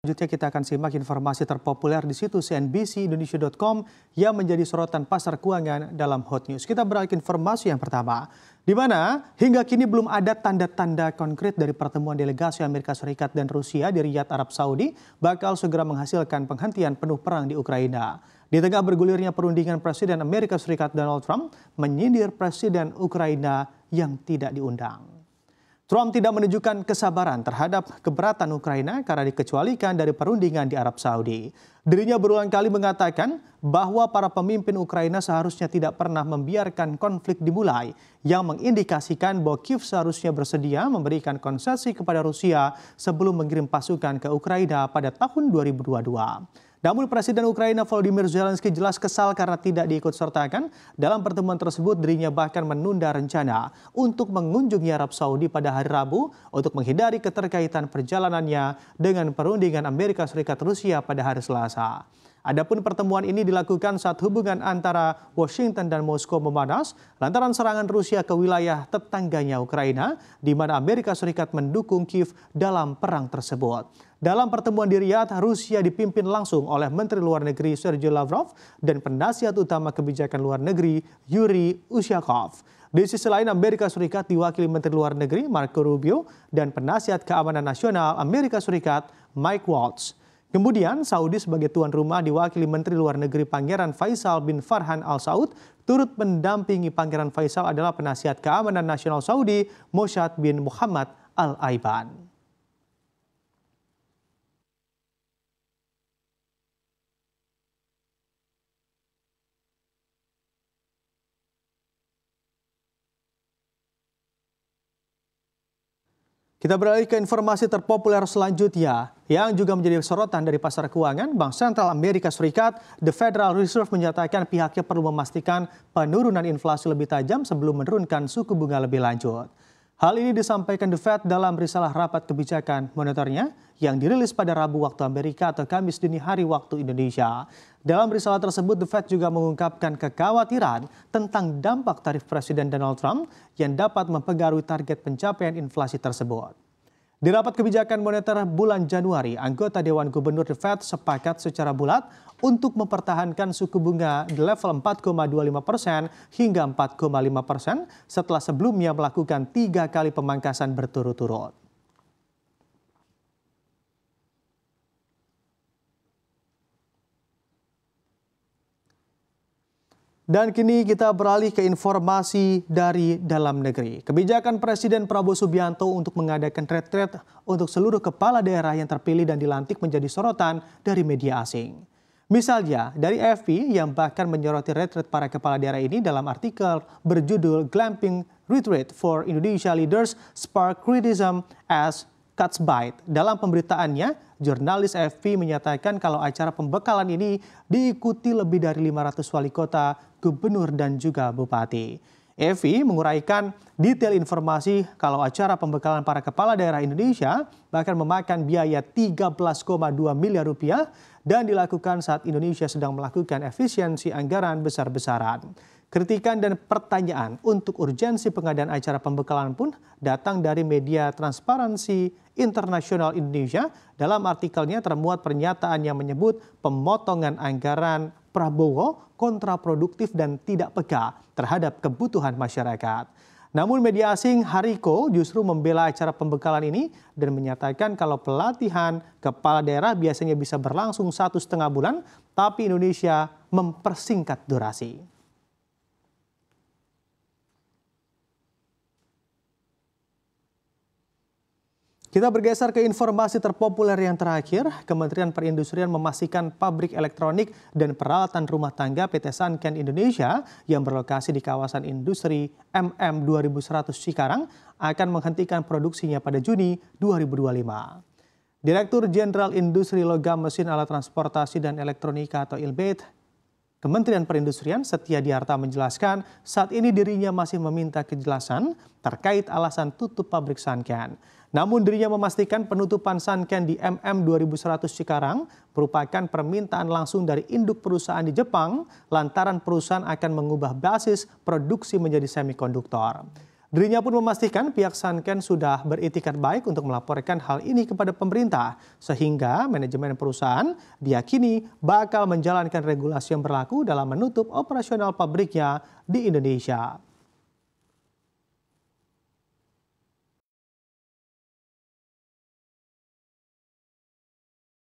Selanjutnya kita akan simak informasi terpopuler di situs cnbcindonesia.com yang menjadi sorotan pasar keuangan dalam Hot News. Kita beralih ke informasi yang pertama, di mana hingga kini belum ada tanda-tanda konkret dari pertemuan delegasi Amerika Serikat dan Rusia di Riyadh, Arab Saudi bakal segera menghasilkan penghentian penuh perang di Ukraina. Di tengah bergulirnya perundingan Presiden Amerika Serikat Donald Trump menyindir Presiden Ukraina yang tidak diundang. Trump tidak menunjukkan kesabaran terhadap keberatan Ukraina karena dikecualikan dari perundingan di Arab Saudi. Dirinya berulang kali mengatakan bahwa para pemimpin Ukraina seharusnya tidak pernah membiarkan konflik dimulai, yang mengindikasikan bahwa Kiev seharusnya bersedia memberikan konsesi kepada Rusia sebelum mengirim pasukan ke Ukraina pada tahun 2022. Namun Presiden Ukraina Volodymyr Zelensky jelas kesal karena tidak diikut-sertakan dalam pertemuan tersebut. Dirinya bahkan menunda rencana untuk mengunjungi Arab Saudi pada hari Rabu untuk menghindari keterkaitan perjalanannya dengan perundingan Amerika Serikat Rusia pada hari Selasa. Adapun pertemuan ini dilakukan saat hubungan antara Washington dan Moskow memanas lantaran serangan Rusia ke wilayah tetangganya Ukraina, di mana Amerika Serikat mendukung Kiev dalam perang tersebut. Dalam pertemuan di Riyadh, Rusia dipimpin langsung oleh Menteri Luar Negeri Sergei Lavrov dan penasihat utama kebijakan luar negeri Yuri Ushakov. Di sisi lain, Amerika Serikat diwakili Menteri Luar Negeri Marco Rubio dan penasihat keamanan nasional Amerika Serikat Mike Waltz. Kemudian Saudi sebagai tuan rumah diwakili Menteri Luar Negeri Pangeran Faisal bin Farhan Al Saud. Turut mendampingi Pangeran Faisal adalah penasihat keamanan nasional Saudi Moshad bin Muhammad Al Aiban. Kita beralih ke informasi terpopuler selanjutnya yang juga menjadi sorotan dari pasar keuangan. Bank Sentral Amerika Serikat, The Federal Reserve, menyatakan pihaknya perlu memastikan penurunan inflasi lebih tajam sebelum menurunkan suku bunga lebih lanjut. Hal ini disampaikan The Fed dalam risalah rapat kebijakan moneternya yang dirilis pada Rabu waktu Amerika atau Kamis dini hari waktu Indonesia. Dalam risalah tersebut, The Fed juga mengungkapkan kekhawatiran tentang dampak tarif Presiden Donald Trump yang dapat mempengaruhi target pencapaian inflasi tersebut. Di rapat kebijakan moneter bulan Januari, anggota Dewan Gubernur The Fed sepakat secara bulat untuk mempertahankan suku bunga di level 4,25% hingga 4,5% setelah sebelumnya melakukan 3 kali pemangkasan berturut-turut. Dan kini kita beralih ke informasi dari dalam negeri. Kebijakan Presiden Prabowo Subianto untuk mengadakan retret untuk seluruh kepala daerah yang terpilih dan dilantik menjadi sorotan dari media asing. Misalnya dari AFP yang bahkan menyoroti retret para kepala daerah ini dalam artikel berjudul Glamping Retreat for Indonesia Leaders Spark Criticism as Cuts Bite. Dalam pemberitaannya, jurnalis AFP menyatakan kalau acara pembekalan ini diikuti lebih dari 500 wali kota, gubernur, dan juga bupati. AFP menguraikan detail informasi kalau acara pembekalan para kepala daerah Indonesia bahkan memakan biaya 13,2 miliar rupiah dan dilakukan saat Indonesia sedang melakukan efisiensi anggaran besar-besaran. Kritikan dan pertanyaan untuk urgensi pengadaan acara pembekalan pun datang dari media Transparansi Internasional Indonesia. Dalam artikelnya termuat pernyataan yang menyebut pemotongan anggaran Prabowo kontraproduktif dan tidak peka terhadap kebutuhan masyarakat. Namun media asing Hariko justru membela acara pembekalan ini dan menyatakan kalau pelatihan kepala daerah biasanya bisa berlangsung 1,5 bulan, tapi Indonesia mempersingkat durasi. Kita bergeser ke informasi terpopuler yang terakhir. Kementerian Perindustrian memastikan pabrik elektronik dan peralatan rumah tangga PT Sanken Indonesia yang berlokasi di kawasan industri MM 2100 Cikarang akan menghentikan produksinya pada Juni 2025. Direktur Jenderal Industri Logam Mesin Alat Transportasi dan Elektronika atau ILBET, Kementerian Perindustrian Setia Diarta menjelaskan saat ini dirinya masih meminta kejelasan terkait alasan tutup pabrik Sanken. Namun dirinya memastikan penutupan Sanken di MM 2100 Cikarang merupakan permintaan langsung dari induk perusahaan di Jepang lantaran perusahaan akan mengubah basis produksi menjadi semikonduktor. Dirinya pun memastikan pihak Sanken sudah beritikat baik untuk melaporkan hal ini kepada pemerintah, sehingga manajemen perusahaan diyakini bakal menjalankan regulasi yang berlaku dalam menutup operasional pabriknya di Indonesia.